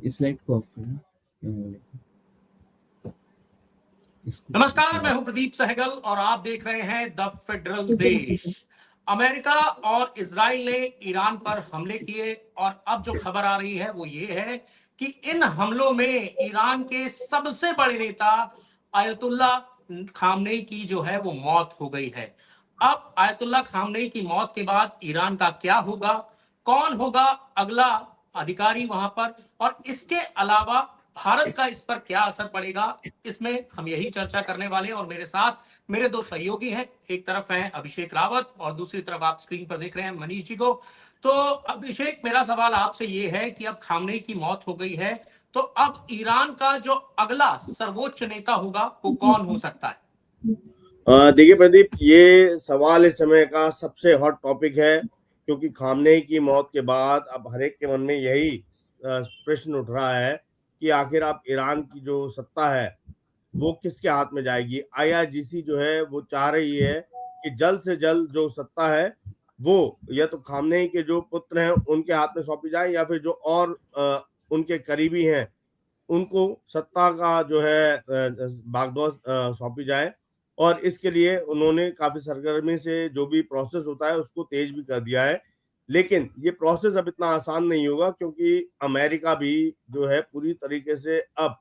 इस लाइट को ऑफ करना। क्या बोले इसको? नमस्कार, मैं हूं प्रदीप सहगल और आप देख रहे हैं द फेडरल देश। अमेरिका और इजराइल ने ईरान पर हमले किए और अब जो खबर आ रही है वो ये है कि इन हमलों में ईरान के सबसे बड़े नेता आयतुल्ला खामनेई की जो है वो मौत हो गई है। अब आयतुल्ला खामनेई की मौत के बाद ईरान का क्या होगा, कौन होगा अगला अधिकारी वहां पर, और इसके अलावा भारत का इस पर क्या असर पड़ेगा, इसमें हम यही चर्चा करने वाले हैं। और मेरे साथ मेरे दो सहयोगी हैं, एक तरफ हैं अभिषेक रावत और दूसरी तरफ आप स्क्रीन पर देख रहे हैं मनीष जी को। तो अभिषेक, मेरा सवाल आपसे ये है कि अब खामनेई की मौत हो गई है, तो अब ईरान का जो अगला सर्वोच्च नेता होगा वो कौन हो सकता है? देखिए प्रदीप, ये सवाल इस समय का सबसे हॉट टॉपिक है, क्योंकि खामनेई की मौत के बाद अब हर एक के मन में यही प्रश्न उठ रहा है कि आखिर अब ईरान की जो सत्ता है वो किसके हाथ में जाएगी। आईआरजीसी जो है वो चाह रही है कि जल्द से जल्द जो सत्ता है वो या तो खामनेई के जो पुत्र हैं उनके हाथ में सौंपी जाए, या फिर जो और उनके करीबी हैं उनको सत्ता का जो है बागडोर सौंपी जाए। और इसके लिए उन्होंने काफी सरगर्मी से जो भी प्रोसेस होता है उसको तेज भी कर दिया है। लेकिन ये प्रोसेस अब इतना आसान नहीं होगा, क्योंकि अमेरिका भी जो है पूरी तरीके से अब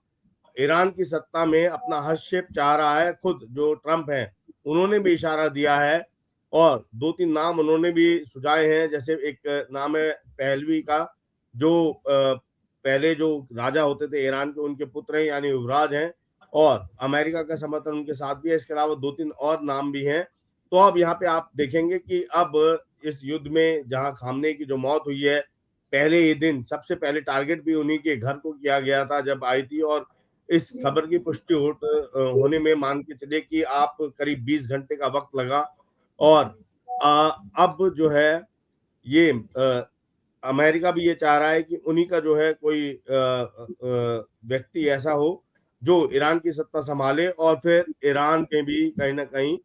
ईरान की सत्ता में अपना हस्तक्षेप चाह रहा है। खुद जो ट्रंप हैं उन्होंने भी इशारा दिया है और दो तीन नाम उन्होंने भी सुझाए हैं। जैसे एक नाम है पहलवी का, जो पहले जो राजा होते थे ईरान के, उनके पुत्र हैं यानी युवराज हैं, और अमेरिका का समर्थन उनके साथ भी है। इसके अलावा दो तीन और नाम भी हैं। तो अब यहाँ पे आप देखेंगे कि अब इस युद्ध में जहां खामनेई की जो मौत हुई है, पहले ही दिन सबसे पहले टारगेट भी उन्हीं के घर को किया गया था जब आई थी। और इस खबर की पुष्टि होने में मान के चले कि आप करीब 20 घंटे का वक्त लगा। और अब जो है ये अमेरिका भी ये चाह रहा है कि उन्हीं का जो है कोई व्यक्ति ऐसा हो जो ईरान की सत्ता संभाले, और फिर ईरान में भी कहीं ना कहीं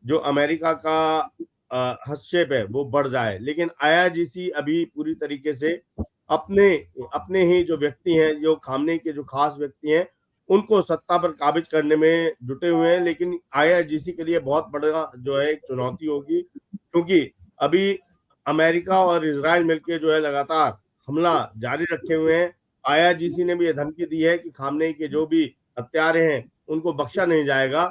जो अमेरिका का हस्तक्षेप है वो बढ़ जाए। लेकिन आईआरजीसी अभी पूरी तरीके से अपने अपने ही जो व्यक्ति हैं, जो खामनेई के जो खास व्यक्ति हैं, उनको सत्ता पर काबिज करने में जुटे हुए हैं। लेकिन आईआरजीसी के लिए बहुत बड़ा जो है एक चुनौती होगी, क्योंकि अभी अमेरिका और इजराइल मिलकर जो है लगातार हमला जारी रखे हुए हैं। आईआरजीसी ने भी यह धमकी दी है कि खामनेई के जो भी हत्यारे हैं उनको बख्शा नहीं जाएगा।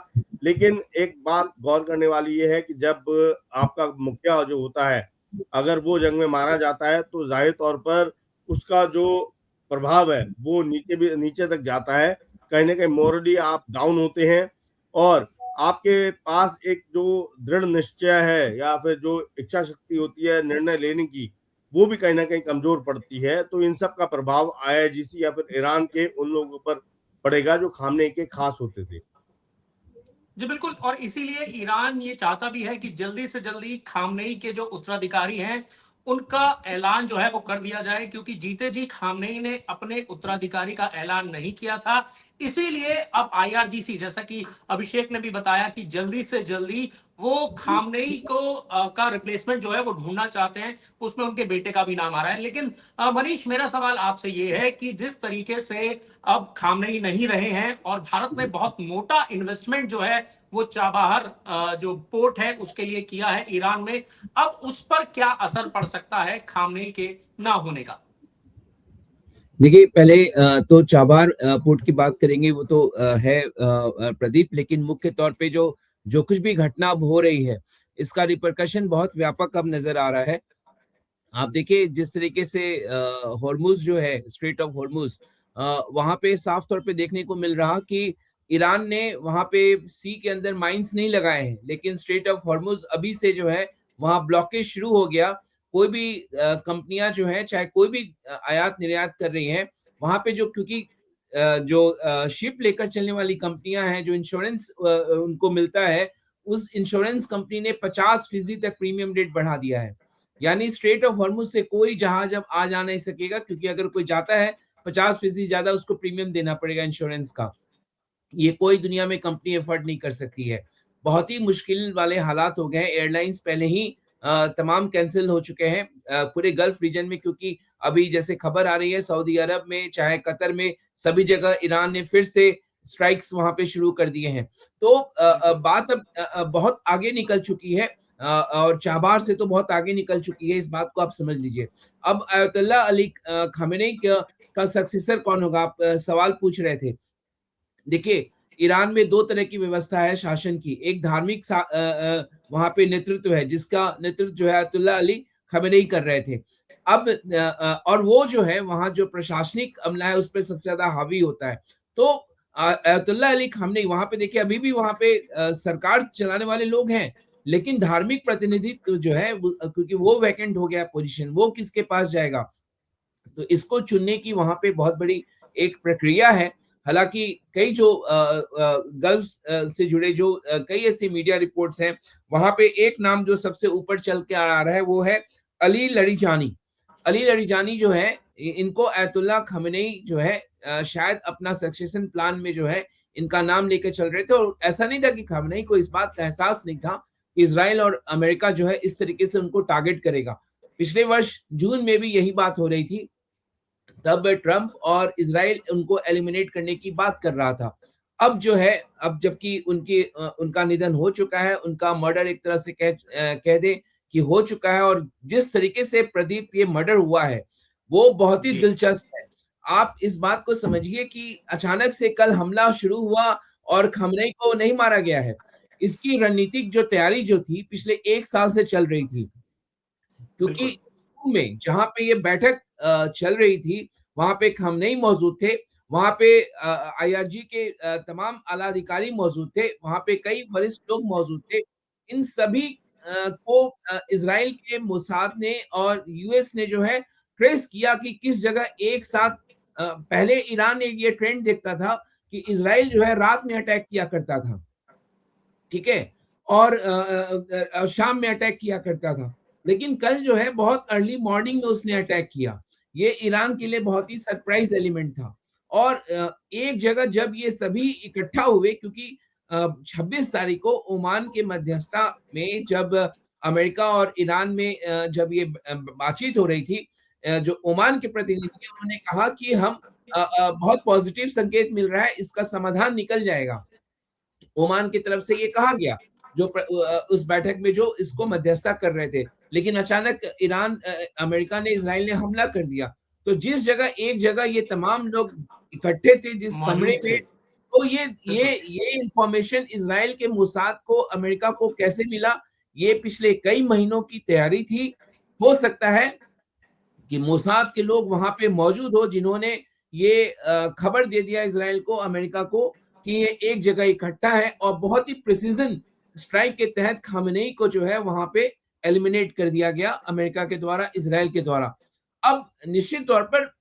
लेकिन एक बात गौर करने वाली ये है कि जब आपका मुखिया जो होता है, अगर वो जंग में मारा जाता है तो जाहिर तौर पर उसका जो प्रभाव है वो नीचे तक जाता है। कहीं ना कहीं मोरली आप डाउन होते हैं, और आपके पास एक जो दृढ़ निश्चय है या फिर जो इच्छा शक्ति होती है निर्णय लेने की, वो भी कहीं ना कहीं कमजोर पड़ती है। तो इन सब का प्रभाव आईआरजीसी या फिर ईरान के उन लोगों पर पड़ेगा जो खामनेई के खास होते थे। जी बिल्कुल, और इसीलिए ईरान ये चाहता भी है कि जल्दी से जल्दी खामनेई के जो उत्तराधिकारी हैं उनका ऐलान जो है वो कर दिया जाए, क्योंकि जीते जी खामनेई ने अपने उत्तराधिकारी का ऐलान नहीं किया था। इसीलिए अब आईआरजीसी, जैसा कि अभिषेक ने भी बताया, कि जल्दी से जल्दी वो खामनेई को का रिप्लेसमेंट जो है वो ढूंढना चाहते हैं। उसमें उनके बेटे का भी नाम आ रहा है। लेकिन मनीष, मेरा सवाल आपसे ये है कि जिस तरीके से अब खामनेई नहीं रहे हैं और भारत में बहुत मोटा इन्वेस्टमेंट जो है वो चाबहार जो पोर्ट है उसके लिए किया है ईरान में, अब उस पर क्या असर पड़ सकता है खामनेई के ना होने का? देखिए, पहले तो चाबार पोर्ट की बात करेंगे, वो तो है प्रदीप। लेकिन मुख्य तौर पे जो जो कुछ भी घटना अब हो रही है, इसका रिपरकशन बहुत व्यापक अब नजर आ रहा है। आप देखिए जिस तरीके से हॉर्मुज जो है, स्ट्रेट ऑफ हॉर्मुज, वहां पे साफ तौर पे देखने को मिल रहा कि ईरान ने वहां पे सी के अंदर माइंस नहीं लगाए हैं, लेकिन स्ट्रेट ऑफ हॉर्मुज अभी से जो है वहां ब्लॉकेज शुरू हो गया। कोई भी कंपनियां जो है, चाहे कोई भी आयात निर्यात कर रही हैं वहां पे, जो क्योंकि जो शिप लेकर चलने वाली कंपनियां हैं, जो इंश्योरेंस उनको मिलता है, उस इंश्योरेंस कंपनी ने 50% तक प्रीमियम रेट बढ़ा दिया है। यानी स्ट्रेट ऑफ हॉर्मुज से कोई जहाज अब आ जा नहीं सकेगा, क्योंकि अगर कोई जाता है 50% ज्यादा उसको प्रीमियम देना पड़ेगा इंश्योरेंस का। ये कोई दुनिया में कंपनी एफर्ट नहीं कर सकती है। बहुत ही मुश्किल वाले हालात हो गए हैं। एयरलाइंस पहले ही तमाम कैंसिल हो चुके हैं पूरे गल्फ रीजन में, क्योंकि अभी जैसे खबर आ रही है सऊदी अरब में चाहे कतर में सभी जगह ईरान ने फिर से स्ट्राइक्स वहां पे शुरू कर दिए हैं। तो बात अब बहुत आगे निकल चुकी है और चाबार से तो बहुत आगे निकल चुकी है, इस बात को आप समझ लीजिए। अब अयतुल्ला अली खामेनी का सक्सेसर कौन होगा, आप सवाल पूछ रहे थे। देखिए, ईरान में 2 तरह की व्यवस्था है शासन की। एक धार्मिक वहाँ पे नेतृत्व है, जिसका नेतृत्व जो है अयतुल्ला अली खamenei कर रहे थे। अब और वो जो है वहाँ जो प्रशासनिक अमला है उस पे सबसे ज़्यादा हावी होता है। तो अयतुल्ला अली खamenei वहाँ पे देखिए अभी भी वहाँ पे सरकार चलाने वाले लोग हैं, लेकिन धार्मिक प्रतिनिधित्व जो है क्योंकि वो वैकेंट हो गया पोजीशन, वो किसके पास जाएगा? तो इसको चुनने की वहाँ पे बहुत बड़ी एक प्रक्रिया है। हालांकि कई जो गल्फ से जुड़े जो कई ऐसी मीडिया रिपोर्ट्स हैं, वहां पे एक नाम जो सबसे ऊपर चल के आ रहा है वो है अली लरिजानी। अली लरिजानी जो है इनको अयतुल्ला खamenei जो है शायद अपना सक्सेशन प्लान में जो है इनका नाम लेके चल रहे थे। और ऐसा नहीं था कि खamenei को इस बात का एहसास नहीं था कि इजराइल और अमेरिका जो है इस तरीके से उनको टारगेट करेगा। पिछले वर्ष जून में भी यही बात हो रही थी, तब ट्रंप और इजराइल उनको एलिमिनेट करने की बात कर रहा था। अब जो है, अब जबकि उनका निधन हो चुका है, उनका मर्डर एक तरह से कह दे कि हो चुका है, और जिस तरीके से प्रदीप ये मर्डर हुआ है वो बहुत ही दिलचस्प है। आप इस बात को समझिए कि अचानक से कल हमला शुरू हुआ और खamenei को नहीं मारा गया है। इसकी रणनीतिक जो तैयारी जो थी पिछले 1 साल से चल रही थी, क्योंकि में जहां पे ये बैठक चल रही थी वहां पे खamenei मौजूद थे, वहां पे आईआरजी के तमाम आला अधिकारी मौजूद थे, वहां पे कई वरिष्ठ लोग मौजूद थे। इन सभी को इजराइल के मोसाद ने और यूएस ने जो है ट्रेस किया कि किस जगह एक साथ पहले ईरान एक ये ट्रेंड देखता था कि इजराइल जो है रात में अटैक किया करता था, ठीक है, और शाम में अटैक किया करता था, लेकिन कल जो है बहुत अर्ली मॉर्निंग में उसने अटैक किया। ये ईरान के लिए बहुत ही सरप्राइज एलिमेंट था। और एक जगह जब ये सभी इकट्ठा हुए, क्योंकि 26 तारीख को ओमान के मध्यस्थता में जब अमेरिका और ईरान में जब ये बातचीत हो रही थी, जो ओमान के प्रतिनिधि हैं उन्होंने कहा कि हम बहुत पॉजिटिव संकेत मिल रहा है, इसका समाधान निकल जाएगा। ओमान की तरफ से ये कहा गया जो उस बैठक में जो इसको मध्यस्थता कर रहे थे, लेकिन अचानक ईरान अमेरिका ने इजराइल ने हमला कर दिया। तो जिस जगह एक जगह ये तमाम लोग इकट्ठे थे जिस कमरे में, तो ये इंफॉर्मेशन इजराइल के मोसाद को अमेरिका को कैसे मिला, ये पिछले कई महीनों की तैयारी थी। हो सकता है कि मोसाद के लोग वहां पे मौजूद हो जिन्होंने ये खबर दे दिया इजराइल को, अमेरिका को, कि ये एक जगह इकट्ठा है, और बहुत ही प्रिसीजन स्ट्राइक के तहत खamenei को जो है वहां पे एलिमिनेट कर दिया गया अमेरिका के द्वारा, इजराइल के द्वारा। अब निश्चित तौर पर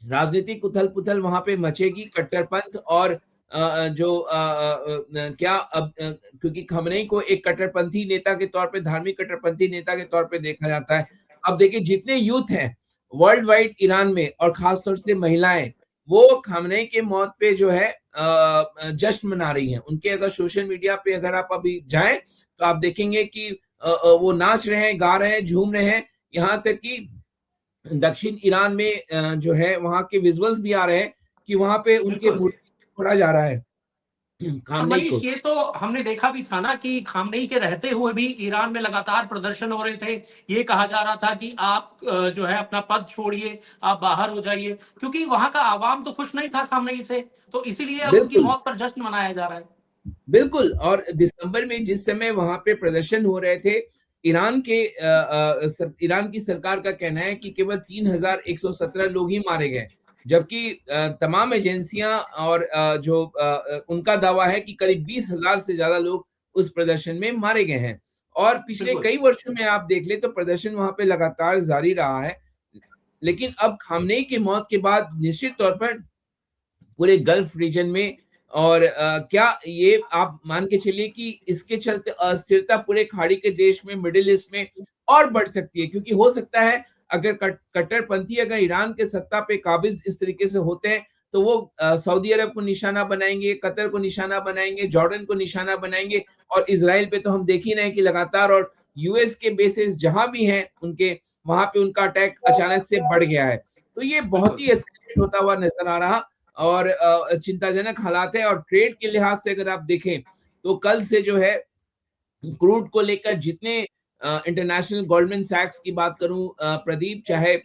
राजनीतिक उथल पुथल वहां पे मचेगी, कट्टरपंथ और क्या अब क्योंकि खamenei को एक कट्टरपंथी नेता के तौर पे, धार्मिक कट्टरपंथी नेता के तौर पे देखा जाता है। अब देखिए जितने यूथ हैं वर्ल्ड वाइड ईरान में और खासतौर से महिलाएं, वो खamenei के मौत पे जो है जश्न मना रही हैं। उनके अगर सोशल मीडिया पे अगर आप अभी जाएं तो आप देखेंगे कि वो नाच रहे हैं, गा रहे हैं, झूम रहे हैं। यहाँ तक कि दक्षिण ईरान में जो है वहां के विजुअल्स भी आ रहे हैं कि वहां पे उनके मूर्ति फोड़ा जा रहा है खamenei को। ये तो हमने देखा भी था ना कि खamenei के रहते हुए भी ईरान में लगातार प्रदर्शन हो रहे थे। ये कहा जा रहा था कि आप जो है अपना पद छोड़िए, आप बाहर हो जाइए, क्योंकि वहां का आवाम तो खुश नहीं था खamenei से, तो इसीलिए अब उनकी मौत पर जश्न मनाया जा रहा है। बिल्कुल। और दिसंबर में जिस समय वहां पे प्रदर्शन हो रहे थे, ईरान की सरकार का कहना है कि केवल 3117 लोग ही मारे गए, जबकि तमाम एजेंसियां और जो उनका दावा है कि करीब 20,000 से ज्यादा लोग उस प्रदर्शन में मारे गए हैं। और पिछले कई वर्षों में आप देख ले तो प्रदर्शन वहां पे लगातार जारी रहा है। लेकिन अब खamenei की मौत के बाद निश्चित तौर पर पूरे गल्फ रीजन में और क्या ये आप मान के चलिए कि इसके चलते अस्थिरता पूरे खाड़ी के देश में, मिडिल ईस्ट में और बढ़ सकती है, क्योंकि हो सकता है अगर कट्टरपंथी अगर ईरान के सत्ता पे काबिज इस तरीके से होते हैं तो वो सऊदी अरब को निशाना बनाएंगे, कतर को निशाना बनाएंगे, जॉर्डन को निशाना बनाएंगे, और इजराइल पे तो हम देख ही रहे हैं कि लगातार, और यूएस के बेसिस जहां भी हैं उनके, वहां पे उनका अटैक अचानक से बढ़ गया है। तो ये बहुत ही एस्केलेट होता हुआ नजर आ रहा और चिंताजनक हालात है। और ट्रेड के लिहाज से अगर आप देखें तो कल से जो है क्रूड को लेकर जितने इंटरनेशनल गोल्डमैन सैक्स की बात करूं प्रदीप, चाहे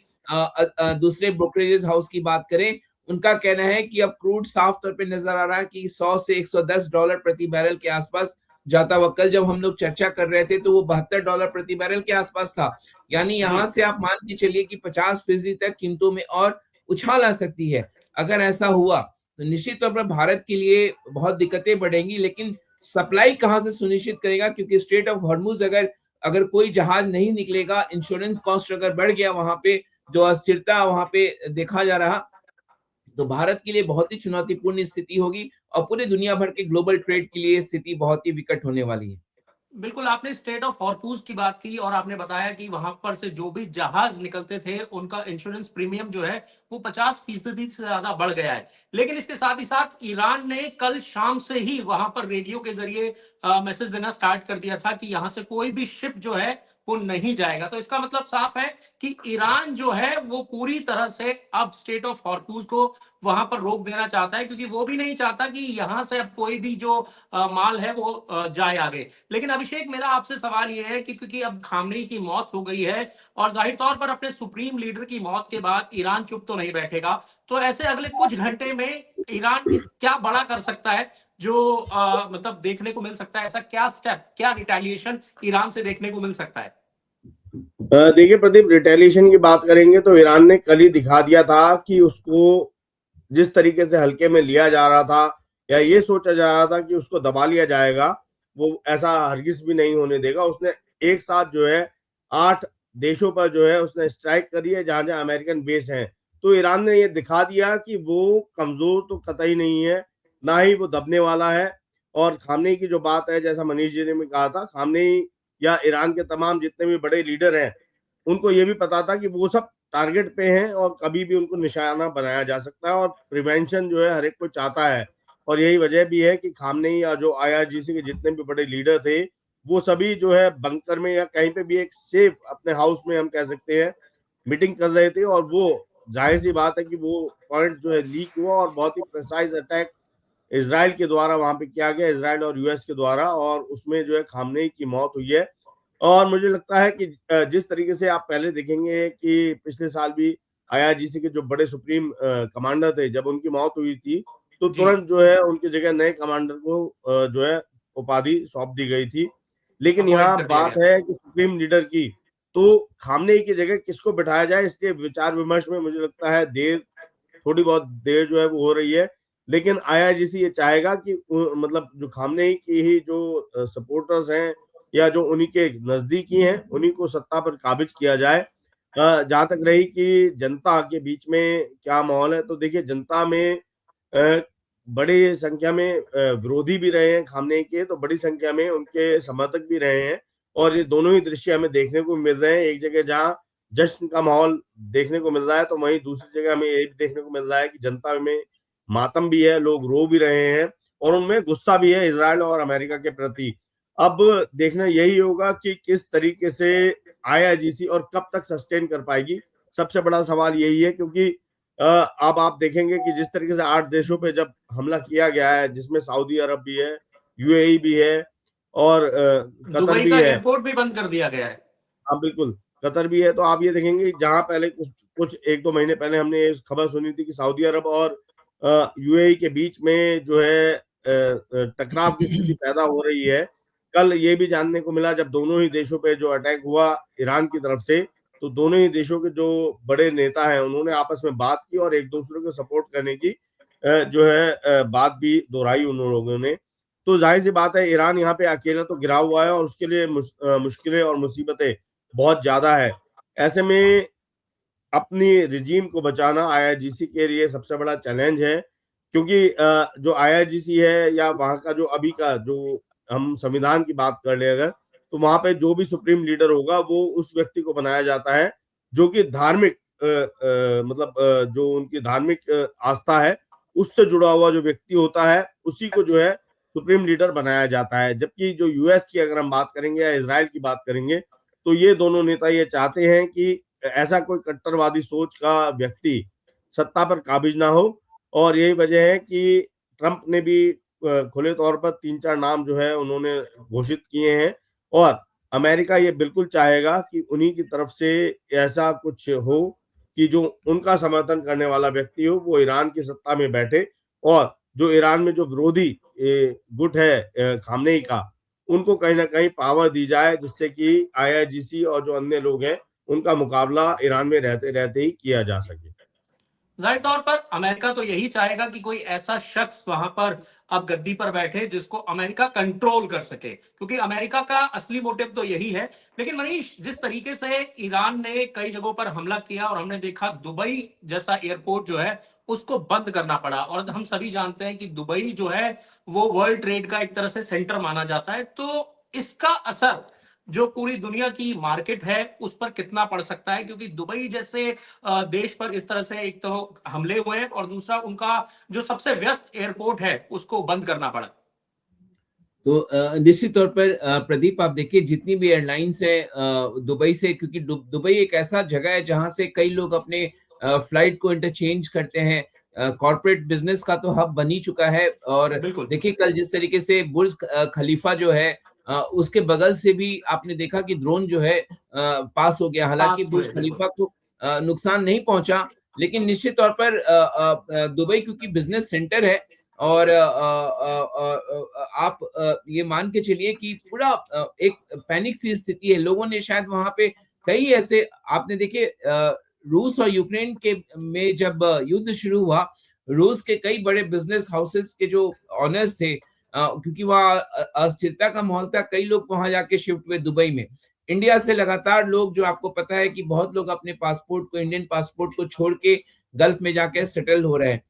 दूसरे ब्रोकरेजेस हाउस की बात करें, उनका कहना है कि अब क्रूड साफ तौर पे नजर आ रहा है कि 100 से $110 प्रति बैरल के आसपास जाता हुआ। कल जब हम लोग चर्चा कर रहे थे तो वो $72 प्रति बैरल के आसपास था। यानी यहां से आप मान के चलिए कि 50% तक कीमतों में और उछाल आ सकती है। अगर ऐसा हुआ तो निश्चित तौर पर भारत के लिए बहुत दिक्कतें बढ़ेंगी, लेकिन सप्लाई कहां से सुनिश्चित करेगा? क्योंकि स्ट्रेट ऑफ हॉर्मुज अगर अगर कोई जहाज नहीं निकलेगा, इंश्योरेंस कॉस्ट अगर बढ़ गया, वहां पे जो अस्थिरता वहां पे देखा जा रहा, तो भारत के लिए बहुत ही चुनौतीपूर्ण स्थिति होगी और पूरे दुनिया भर के ग्लोबल ट्रेड के लिए स्थिति बहुत ही विकट होने वाली है। बिल्कुल, आपने स्टेट ऑफ हॉर्मुज की बात की और आपने बताया कि वहां पर से जो भी जहाज निकलते थे उनका इंश्योरेंस प्रीमियम जो है वो 50% से ज्यादा बढ़ गया है। लेकिन इसके साथ ही साथ ईरान ने कल शाम से ही वहां पर रेडियो के जरिए मैसेज देना स्टार्ट कर दिया था कि यहां से कोई भी शिप जो है वो नहीं जाएगा। तो इसका मतलब साफ है कि ईरान जो है वो पूरी तरह से अब स्टेट ऑफ हॉर्मुज को वहां पर रोक देना चाहता है, क्योंकि वो भी नहीं चाहता कि यहां से अब कोई भी जो माल है वो जाए आगे। लेकिन अभिषेक, मेरा आपसे सवाल यह है कि क्योंकि अब खामनेई की मौत हो गई है और जाहिर तौर पर अपने सुप्रीम लीडर की मौत के बाद ईरान चुप तो नहीं बैठेगा, तो ऐसे अगले कुछ घंटे में ईरान क्या बड़ा कर सकता है जो मतलब देखने को मिल सकता है? ऐसा क्या स्टेप, क्या रिटेलिएशन ईरान से देखने को मिल सकता है? देखिए प्रदीप, रिटेलिएशन की बात करेंगे तो ईरान ने कल ही दिखा दिया था कि उसको जिस तरीके से हल्के में लिया जा रहा था या ये सोचा जा रहा था कि उसको दबा लिया जाएगा, वो ऐसा हरगिज भी नहीं होने देगा। उसने एक साथ जो है 8 देशों पर जो है उसने स्ट्राइक करी है जहां जहां अमेरिकन बेस हैं। तो ईरान ने ये दिखा दिया कि वो कमजोर तो कतई नहीं है, ना ही वो दबने वाला है। और खामनेई की जो बात है, जैसा मनीष जी ने भी कहा था, खामनेई या ईरान के तमाम जितने भी बड़े लीडर हैं उनको ये भी पता था कि वो सब टारगेट पे हैं और कभी भी उनको निशाना बनाया जा सकता है, और प्रिवेंशन जो है हर एक को चाहता है। और यही वजह भी है कि खामनेई या जो आईआरजीसी के जितने भी बड़े लीडर थे वो सभी जो है बंकर में या कहीं पे भी एक सेफ अपने हाउस में हम कह सकते हैं मीटिंग कर रहे थे। और वो जाहिर सी बात है कि वो पॉइंट जो है लीक हुआ और बहुत ही प्रिसाइज अटैक इसराइल के द्वारा वहां पे किया गया, इसराइल और यूएस के द्वारा, और उसमें जो है खामनेई की मौत हुई है। और मुझे लगता है कि जिस तरीके से आप पहले देखेंगे कि पिछले साल भी आईआरजीसी के जो बड़े सुप्रीम कमांडर थे, जब उनकी मौत हुई थी तो तुरंत जो है उनकी जगह नए कमांडर को जो है उपाधि सौंप दी गई थी। लेकिन यहाँ बात है कि सुप्रीम लीडर की, तो खामनेई की जगह किसको बिठाया जाए, इसके विचार विमर्श में मुझे लगता है थोड़ी बहुत देर जो है वो हो रही है। लेकिन आईआरजीसी ये चाहेगा कि मतलब जो खामनेई की ही जो सपोर्टर्स हैं या जो उन्हीं के नजदीकी हैं उन्हीं को सत्ता पर काबिज किया जाए। जहां तक रही कि जनता के बीच में क्या माहौल है, तो देखिए जनता में बड़ी संख्या में विरोधी भी रहे हैं खामनेई के, तो बड़ी संख्या में उनके समर्थक भी रहे हैं। और ये दोनों ही दृश्य हमें देखने को मिल रहे हैं। एक जगह जहां जश्न का माहौल देखने को मिल रहा है, तो वहीं दूसरी जगह हमें ये भी देखने को मिल रहा है कि जनता में मातम भी है, लोग रो भी रहे हैं और उनमें गुस्सा भी है इसराइल और अमेरिका के प्रति। अब देखना यही होगा कि किस तरीके से आईआरजीसी और कब तक सस्टेन कर पाएगी। सबसे बड़ा सवाल यही है, क्योंकि अब आप देखेंगे कि जिस तरीके से 8 देशों पे जब हमला किया गया है, जिसमें सऊदी अरब भी है, यूएई भी है और कतर दुबई भी का है। एयरपोर्ट भी बंद कर दिया गया है। हाँ बिल्कुल, कतर भी है। तो आप ये देखेंगे जहां पहले कुछ 1-2 महीने पहले हमने खबर सुनी थी कि सऊदी अरब और यूएई के बीच में जो है टकराव की स्थिति पैदा हो रही है। कल ये भी जानने को मिला जब दोनों ही देशों पे जो अटैक हुआ ईरान की तरफ से, तो दोनों ही देशों के जो बड़े नेता हैं उन्होंने आपस में बात की और एक दूसरे को सपोर्ट करने की जो है बात भी दोहराई उन लोगों ने। तो जाहिर सी बात है ईरान यहाँ पे अकेला तो गिरा हुआ है और उसके लिए मुश्किलें और मुसीबतें बहुत ज्यादा है। ऐसे में अपनी रिजीम को बचाना आईआरजीसी के लिए सबसे बड़ा चैलेंज है, क्योंकि जो आईआरजीसी है या वहां का जो अभी का जो हम संविधान की बात कर ले अगर, तो वहां पे जो भी सुप्रीम लीडर होगा वो उस व्यक्ति को बनाया जाता है जो कि धार्मिक मतलब जो उनकी धार्मिक आस्था है उससे जुड़ा हुआ जो व्यक्ति होता है उसी को जो है सुप्रीम लीडर बनाया जाता है। जबकि जो यूएस की अगर हम बात करेंगे या इजराइल की बात करेंगे, तो ये दोनों नेता ये चाहते हैं कि ऐसा कोई कट्टरवादी सोच का व्यक्ति सत्ता पर काबिज ना हो। और यही वजह है कि ट्रंप ने भी खुले तौर पर 3-4 नाम जो है उन्होंने घोषित किए हैं। और अमेरिका ये बिल्कुल चाहेगा कि उन्हीं की तरफ से ऐसा कुछ हो कि जो उनका समर्थन करने वाला व्यक्ति हो वो ईरान की सत्ता में बैठे, और जो ईरान में जो विरोधी गुट है खामनेई का, उनको कहीं ना कहीं पावर दी जाए, जिससे कि आईआरजीसी और जो अन्य लोग हैं उनका मुकाबला ईरान में रहते रहते ही किया जा सके। जाहिर तौर पर अमेरिका तो यही चाहेगा कि कोई ऐसा शख्स वहां पर अब गद्दी पर बैठे जिसको अमेरिका कंट्रोल कर सके, क्योंकि अमेरिका का असली मोटिव तो यही है। लेकिन मनीष, जिस तरीके से ईरान ने कई जगहों पर हमला किया और हमने देखा दुबई जैसा एयरपोर्ट जो है उसको बंद करना पड़ा, और हम सभी जानते हैं कि दुबई जो है वो वर्ल्ड ट्रेड का एक तरह से सेंटर माना जाता है, तो इसका असर जो पूरी दुनिया की मार्केट है उस पर कितना पड़ सकता है? क्योंकि दुबई जैसे देश पर इस तरह से एक तो हमले हुए हैं और दूसरा उनका जो सबसे व्यस्त एयरपोर्ट है उसको बंद करना पड़ा। तो निश्चित तौर पर प्रदीप, आप देखिए जितनी भी एयरलाइंस है दुबई से, क्योंकि दुबई एक ऐसा जगह है जहां से कई लोग अपने फ्लाइट को इंटरचेंज करते हैं। कॉर्पोरेट बिजनेस का तो हब बन ही चुका है। और बिल्कुल देखिए कल जिस तरीके से बुर्ज खलीफा जो है उसके बगल से भी आपने देखा कि ड्रोन जो है पास हो गया। हालांकि पास बुर्ज हुए, बिल्कुल खलीफा को नुकसान नहीं पहुंचा, लेकिन निश्चित तौर पर दुबई क्योंकि बिजनेस सेंटर है, और आप ये मान के चलिए कि पूरा एक पैनिक सी स्थिति है। लोगों ने शायद वहां पे कई ऐसे, आपने देखे रूस और यूक्रेन के में जब युद्ध शुरू हुआ, रूस के कई बड़े बिजनेस हाउसेस के जो ऑनर्स थे, क्योंकि वहाँ अस्थिरता का माहौल था, कई लोग वहां जाके शिफ्ट हुए दुबई में। इंडिया से लगातार लोग, जो आपको पता है कि बहुत लोग अपने पासपोर्ट को, इंडियन पासपोर्ट को छोड़ के गल्फ में जाके सेटल हो रहे हैं।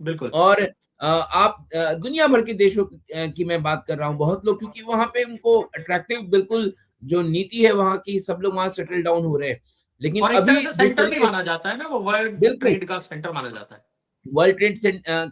बिल्कुल और आप दुनिया भर के देशों की मैं बात कर रहा हूँ, बहुत लोग, क्योंकि वहां पे उनको अट्रैक्टिव बिल्कुल जो नीति है वहां की, सब लोग वहां सेटल डाउन हो रहे हैं। लेकिन और एक अभी तरह से जिस सेंटर भी तरीके से, माना जाता है ना, वो वर्ल्ड बिल्कुल ट्रेड का सेंटर माना जाता है। वर्ल्ड ट्रेड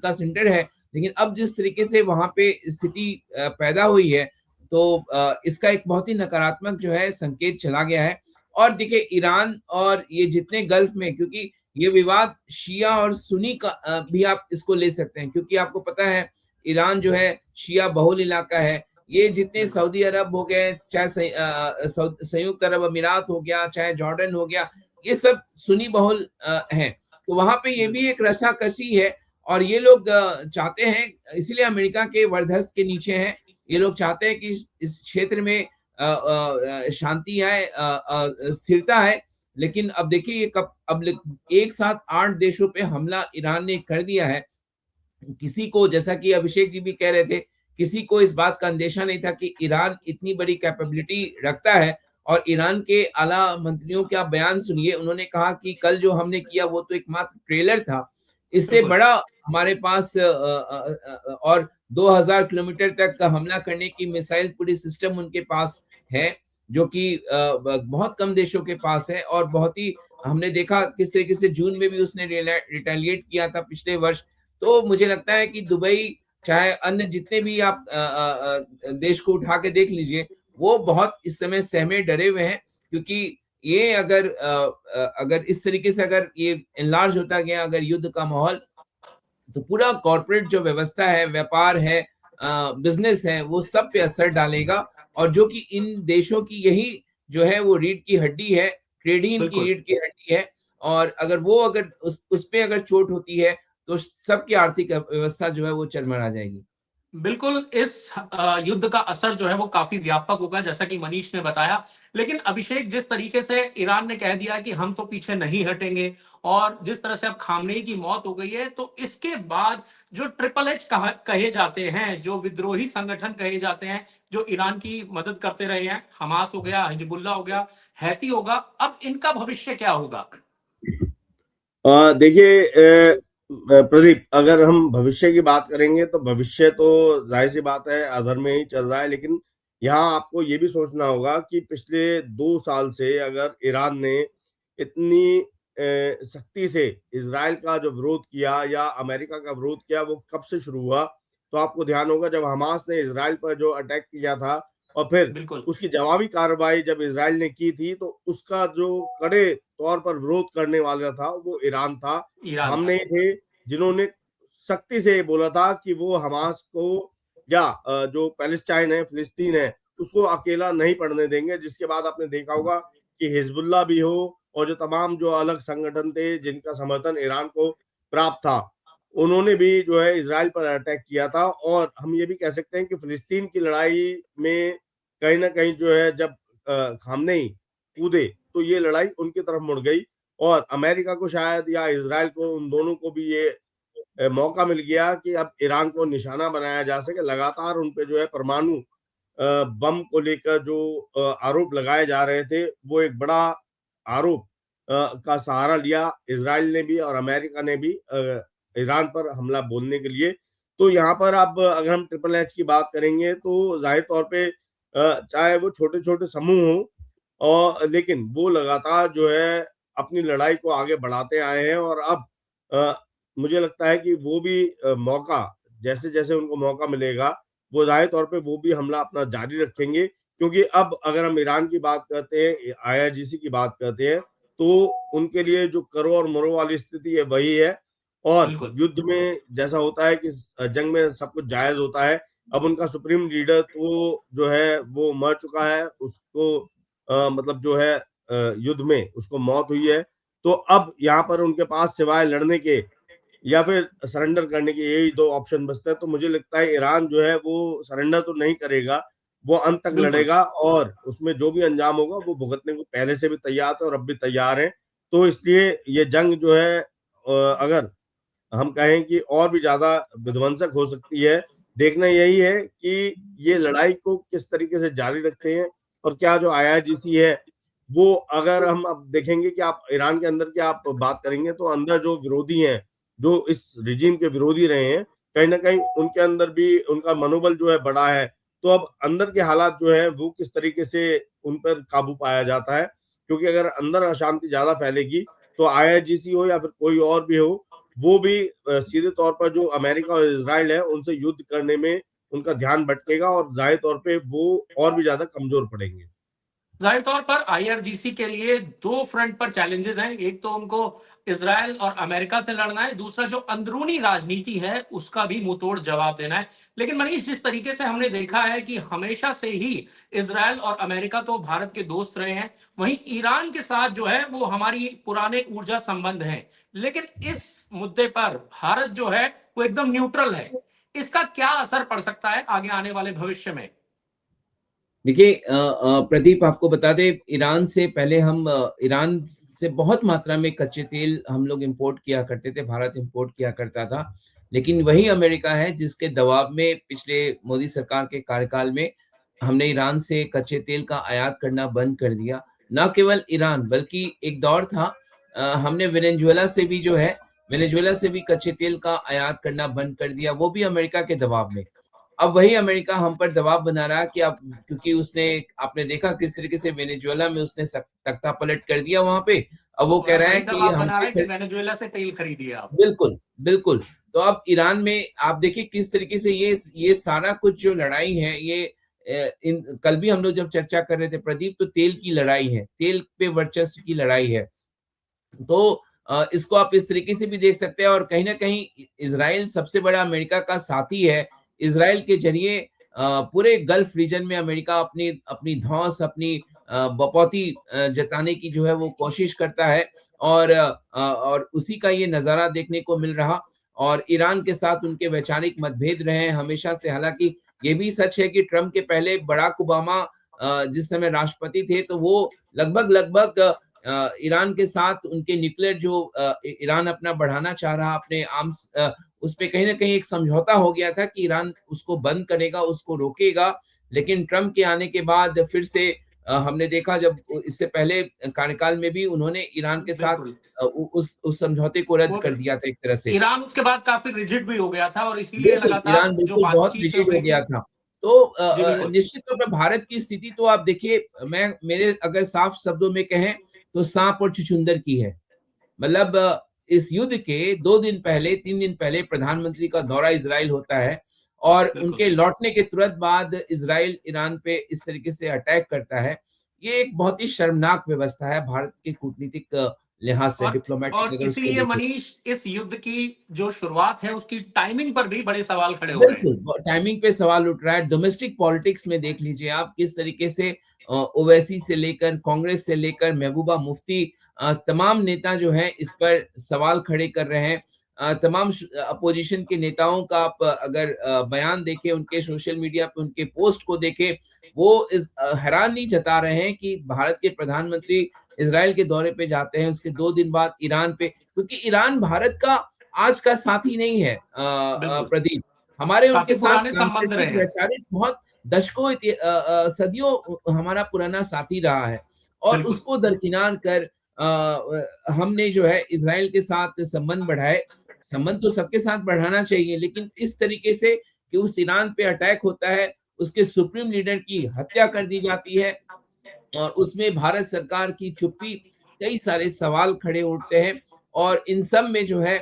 का सेंटर है, लेकिन अब जिस तरीके से वहां पे स्थिति पैदा हुई है, तो इसका एक बहुत ही नकारात्मक जो है संकेत चला गया है। और देखिए ईरान और ये जितने गल्फ में, क्योंकि ये विवाद शिया और सुन्नी का भी आप इसको ले सकते हैं, क्योंकि आपको पता है ईरान जो है शिया बहुल इलाका है। ये जितने बिल्कुल सऊदी अरब हो गए, चाहे संयुक्त अरब अमीरात हो गया, चाहे जॉर्डन हो गया, ये सब सुन्नी बहुल हैं। तो वहां पे ये भी एक रसाकसी है। और ये लोग चाहते हैं, इसीलिए अमेरिका के वर्धस के नीचे हैं। ये लोग चाहते हैं कि इस क्षेत्र में शांति आए, स्थिरता है। लेकिन अब देखिए ये कब, अब एक साथ 8 देशों पे हमला ईरान ने कर दिया है। किसी को, जैसा कि अभिषेक जी भी कह रहे थे, किसी को इस बात का अंदेशा नहीं था कि ईरान इतनी बड़ी कैपेबिलिटी रखता है। और ईरान के आला मंत्रियों का बयान सुनिए, उन्होंने कहा कि कल जो हमने किया वो तो एकमात्र ट्रेलर था, इससे बिल्कुल बड़ा हमारे पास और 2000 किलोमीटर तक हमला करने की मिसाइल पूरी सिस्टम उनके पास है, जो कि बहुत कम देशों के पास है। और बहुत ही, हमने देखा किस तरीके से जून में भी उसने रिटेलिएट किया था पिछले वर्ष। तो मुझे लगता है कि दुबई, चाहे अन्य जितने भी आप देश को उठा के देख लीजिए, वो बहुत इस समय सहमे डरे हुए हैं। क्योंकि ये अगर इस तरीके से अगर ये एनलार्ज होता गया, अगर युद्ध का माहौल, तो पूरा कॉर्पोरेट जो व्यवस्था है, व्यापार है, बिजनेस है, वो सब पे असर डालेगा। और जो कि इन देशों की यही जो है वो रीढ़ की हड्डी है, ट्रेड ही इनकी बिल्कुल रीढ़ की हड्डी है। और अगर वो, अगर उस पे अगर चोट होती है, तो सबकी आर्थिक व्यवस्था जो है वो चरमरा जाएगी। बिल्कुल, इस युद्ध का असर जो है वो काफी व्यापक होगा, जैसा कि मनीष ने बताया। लेकिन अभिषेक, जिस तरीके से ईरान ने कह दिया कि हम तो पीछे नहीं हटेंगे, और जिस तरह से अब खामनेई की मौत हो गई है, तो इसके बाद जो ट्रिपल एच कहे जाते हैं, जो विद्रोही संगठन कहे जाते हैं, जो ईरान की मदद करते रहे हैं, हमास हो गया, हिजबुल्लाह हो गया, हैती होगा, अब इनका भविष्य क्या होगा? देखिए प्रदीप, अगर हम भविष्य की बात करेंगे तो भविष्य तो जाहिर सी बात है अधर में ही चल रहा है। लेकिन यहाँ आपको ये भी सोचना होगा कि पिछले 2 साल से अगर ईरान ने इतनी सख्ती से इसराइल का जो विरोध किया या अमेरिका का विरोध किया, वो कब से शुरू हुआ? तो आपको ध्यान होगा जब हमास ने इजराइल पर जो अटैक किया था और फिर बिल्कुल उसकी जवाबी कार्रवाई जब इजराइल ने की थी, तो उसका जो कड़े तौर पर विरोध करने वाला था वो ईरान था। ईरान हम था। नहीं थे जिन्होंने सख्ती से ये बोला था कि वो हमास को या जो पैलेस्टाइन है, फिलिस्तीन है, उसको अकेला नहीं पड़ने देंगे। जिसके बाद आपने देखा होगा कि हिजबुल्लाह भी हो और जो तमाम जो अलग संगठन थे जिनका समर्थन ईरान को प्राप्त था, उन्होंने भी जो है इजराइल पर अटैक किया था। और हम ये भी कह सकते हैं कि फिलिस्तीन की लड़ाई में कहीं ना कहीं जो है जब खामनेई कूदे तो ये लड़ाई उनकी तरफ मुड़ गई और अमेरिका को शायद या इजराइल को, उन दोनों को भी ये मौका मिल गया कि अब ईरान को निशाना बनाया जा सके। लगातार उन पे जो है परमाणु बम को लेकर जो आरोप लगाए जा रहे थे, वो एक बड़ा आरोप का सहारा लिया इजराइल ने भी और अमेरिका ने भी ईरान पर हमला बोलने के लिए। तो यहाँ पर अब अगर हम ट्रिपल एच की बात करेंगे तो जाहिर तौर पे चाहे वो छोटे छोटे समूह हों, और लेकिन वो लगातार जो है अपनी लड़ाई को आगे बढ़ाते आए हैं। और अब मुझे लगता है कि वो भी मौका, जैसे जैसे उनको मौका मिलेगा, वो जाहिर तौर पे वो भी हमला अपना जारी रखेंगे। क्योंकि अब अगर हम ईरान की बात करते हैं, आईआरजीसी की बात करते हैं, तो उनके लिए जो करो और मरो वाली स्थिति है वही है। और बिल्कुल युद्ध में जैसा होता है कि जंग में सब कुछ जायज होता है। अब उनका सुप्रीम लीडर तो जो है वो मर चुका है, उसको मतलब जो है युद्ध में उसको मौत हुई है। तो अब यहाँ पर उनके पास सिवाय लड़ने के या फिर सरेंडर करने के यही दो ऑप्शन बचते हैं। तो मुझे लगता है ईरान जो है वो सरेंडर तो नहीं करेगा, वो अंत तक बिल्कुल लड़ेगा और उसमें जो भी अंजाम होगा वो भुगतने को पहले से भी तैयार थे और अब भी तैयार है। तो इसलिए ये जंग जो है अगर हम कहें कि और भी ज्यादा विध्वंसक हो सकती है। देखना यही है कि ये लड़ाई को किस तरीके से जारी रखते हैं और क्या जो आईआरजीसी है वो, अगर हम अब देखेंगे कि आप ईरान के अंदर की आप बात करेंगे तो अंदर जो विरोधी हैं, जो इस रिजीम के विरोधी रहे हैं, कहीं ना कहीं उनके अंदर भी उनका मनोबल जो है बड़ा है। तो अब अंदर के हालात जो है वो किस तरीके से उन पर काबू पाया जाता है, क्योंकि अगर अंदर अशांति ज्यादा फैलेगी तो आईआरजीसी हो या फिर कोई और भी हो, वो भी सीधे तौर पर जो अमेरिका और इजराइल है उनसे युद्ध करने में उनका ध्यान भटकेगा और जाहिर तौर पे वो और भी ज्यादा कमजोर पड़ेंगे। जाहिर तौर पर आईआरजीसी के लिए दो फ्रंट पर चैलेंजेस हैं। एक तो उनको इजराइल और अमेरिका से लड़ना है, दूसरा जो अंदरूनी राजनीति है उसका भी मुंहतोड़ जवाब देना है। लेकिन मनीष, जिस तरीके से हमने देखा है कि हमेशा से ही इजराइल और अमेरिका तो भारत के दोस्त रहे हैं, वहीं ईरान के साथ जो है वो हमारी पुराने ऊर्जा संबंध हैं। लेकिन इस मुद्दे पर भारत जो है वो एकदम न्यूट्रल है। इसका क्या असर पड़ सकता है आगे आने वाले भविष्य में? देखिए प्रदीप, आपको बता दें, ईरान से पहले हम ईरान से बहुत मात्रा में कच्चे तेल हम लोग इंपोर्ट किया करते थे, भारत इंपोर्ट किया करता था। लेकिन वही अमेरिका है जिसके दबाव में पिछले मोदी सरकार के कार्यकाल में हमने ईरान से कच्चे तेल का आयात करना बंद कर दिया। न केवल ईरान बल्कि एक दौर था हमने वेनेजुएला से भी जो है, वेनेजुएला से भी कच्चे तेल का आयात करना बंद कर दिया, वो भी अमेरिका के दबाव में। अब वही अमेरिका हम पर दबाव बना रहा है कि अब, क्योंकि उसने, आपने देखा किस तरीके से वेनेजुएला में उसने तख्ता पलट कर दिया वहां पे। अब वो कह रहा है वही कि दबाव बना रहा हमसे है कि वेनेजुएला से तेल खरीदिए आप। बिल्कुल बिल्कुल। तो अब ईरान में आप देखिए किस तरीके से ये सारा कुछ जो लड़ाई है, ये कल भी हम लोग जब चर्चा कर रहे थे प्रदीप, तो तेल की लड़ाई है, तेल पे वर्चस्व की लड़ाई है। तो इसको आप इस तरीके से भी देख सकते हैं। और कहीं ना कहीं इजराइल सबसे बड़ा अमेरिका का साथी है। इजराइल के जरिए पूरे गल्फ रीजन में अमेरिका अपनी अपनी धौंस, अपनी बपौती जताने की जो है वो कोशिश करता है। और उसी का ये नजारा देखने को मिल रहा। और ईरान के साथ उनके वैचारिक मतभेद रहे हैं हमेशा से। हालांकि ये भी सच है कि ट्रम्प के पहले बराक ओबामा जिस समय राष्ट्रपति थे, तो वो लगभग ईरान के साथ उनके न्यूक्लियर जो ईरान अपना बढ़ाना चाह रहा अपने आर्म्स, उस पे कहीं ना कहीं एक समझौता हो गया था कि ईरान उसको बंद करेगा, उसको रोकेगा। लेकिन ट्रम्प के आने के बाद फिर से हमने देखा, जब इससे पहले कार्यकाल में भी उन्होंने ईरान के साथ बिल्कुल उस समझौते को रद्द वो कर दिया था एक तरह से। ईरान उसके बाद काफी रिजिड भी हो गया था और इसीलिए बिल्कुल, लगातार ईरान जो बिल्कुल बहुत बातचीत रिजिड हो हुई गया थी। था। तो जी बिल्कुल निश्चित तौर पर भारत की स्थिति तो आप देखिए, मेरे अगर साफ शब्दों में कहें तो सांप और छुछुंदर की है। मतलब इस युद्ध के 2 दिन पहले, 3 दिन पहले प्रधानमंत्री का दौरा इजराइल होता है और बिल्कुल। उनके लौटने के तुरंत बाद इजराइल ईरान पे इस तरीके से अटैक करता है, ये एक बहुत ही शर्मनाक व्यवस्था है भारत के कूटनीतिक लिहाज से, डिप्लोमेटिक और अगर उसको इसीलिए देखें। मनीष, इस युद्ध की जो शुरुआत है उसकी टाइमिंग पर भी बड़े सवाल खड़े हो रहे हैं। बिल्कुल, टाइमिंग पे सवाल उठ रहा है। डोमेस्टिक पॉलिटिक्स में देख लीजिए आप किस तरीके से ओवैसी से लेकर, कांग्रेस से लेकर महबूबा मुफ्ती, तमाम नेता जो हैं इस पर सवाल खड़े कर रहे हैं। तमाम अपोजिशन के नेताओं का आप अगर बयान देखें, उनके सोशल मीडिया पे उनके पोस्ट को देखें, वो हैरान नहीं जता रहे हैं कि भारत के प्रधानमंत्री इज़राइल के दौरे पे जाते हैं, उसके 2 दिन बाद ईरान पे, क्योंकि ईरान भारत का आज का साथी नहीं है बिल्कुल, प्रदीप। हमारे काफी उनके साथ पुराने संबंध रहे सांस्कृतिक, हैं। वैचारिक बहुत दशकों सदियों हमारा पुराना साथी रहा है और बिल्कुल, उसको दरकिनार कर हमने जो है इज़राइल के साथ संबंध बढ़ाए। संबंध तो सबके साथ बढ़ाना चाहिए, लेकिन इस तरीके से कि उस ईरान पे अटैक होता है, उसके सुप्रीम लीडर की हत्या कर दी जाती है और उसमें भारत सरकार की चुप्पी, कई सारे सवाल खड़े उठते हैं और इन सब में जो है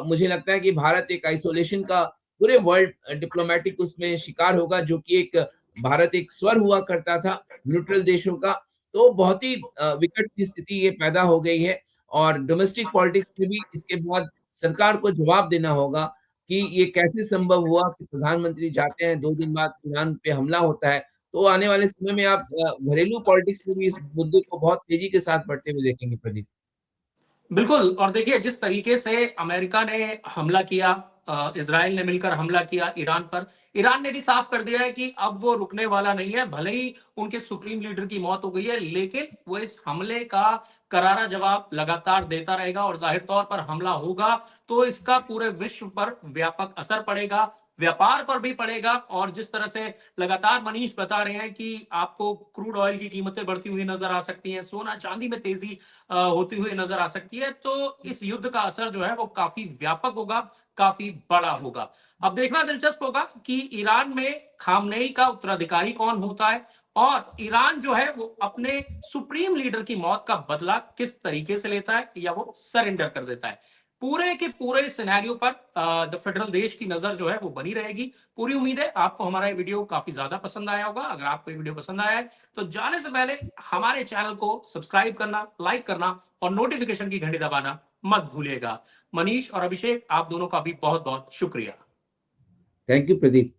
मुझे लगता है कि भारत एक आइसोलेशन का पूरे वर्ल्ड डिप्लोमेटिक उसमें शिकार होगा, जो कि एक भारत एक स्वर हुआ करता था न्यूट्रल देशों का, तो बहुत ही विकट की स्थिति ये पैदा हो गई है और डोमेस्टिक पॉलिटिक्स में भी इसके बाद सरकार को जवाब देना होगा कि ये कैसे संभव हुआ कि प्रधानमंत्री जाते हैं, 2 दिन बाद ईरान पे हमला होता है। तो आने वाले समय में आप घरेलू पॉलिटिक्स में भी इस मुद्दे को बहुत तेजी के साथ बढ़ते हुए देखेंगे प्रदीप। बिल्कुल। और देखिए, जिस तरीके से अमेरिका ने हमला किया, इज़राइल ने मिलकर हमला किया ईरान पर, ईरान ने भी साफ कर दिया है कि अब वो रुकने वाला नहीं है। भले ही उनके सुप्रीम लीडर की मौत हो गई है, लेकिन वो इस हमले का करारा जवाब लगातार देता रहेगा और जाहिर तौर पर हमला होगा तो इसका पूरे विश्व पर व्यापक असर पड़ेगा, व्यापार पर भी पड़ेगा। और जिस तरह से लगातार मनीष बता रहे हैं कि आपको क्रूड ऑयल की कीमतें बढ़ती हुई नजर आ सकती हैं, सोना चांदी में तेजी होती हुई नजर आ सकती है, तो इस युद्ध का असर जो है वो काफी व्यापक होगा, काफी बड़ा होगा। अब देखना दिलचस्प होगा कि ईरान में खामनेई का उत्तराधिकारी कौन होता है और ईरान जो है वो अपने सुप्रीम लीडर की मौत का बदला किस तरीके से लेता है या वो सरेंडर कर देता है। पूरे के पूरे सिनेरियो पर द फेडरल देश की नजर जो है वो बनी रहेगी। पूरी उम्मीद है आपको हमारा ये वीडियो काफी ज्यादा पसंद आया होगा। अगर आपको ये वीडियो पसंद आया है तो जाने से पहले हमारे चैनल को सब्सक्राइब करना, लाइक करना और नोटिफिकेशन की घंटी दबाना मत भूलिएगा। मनीष और अभिषेक, आप दोनों का भी बहुत बहुत शुक्रिया। Thank you Pradeep.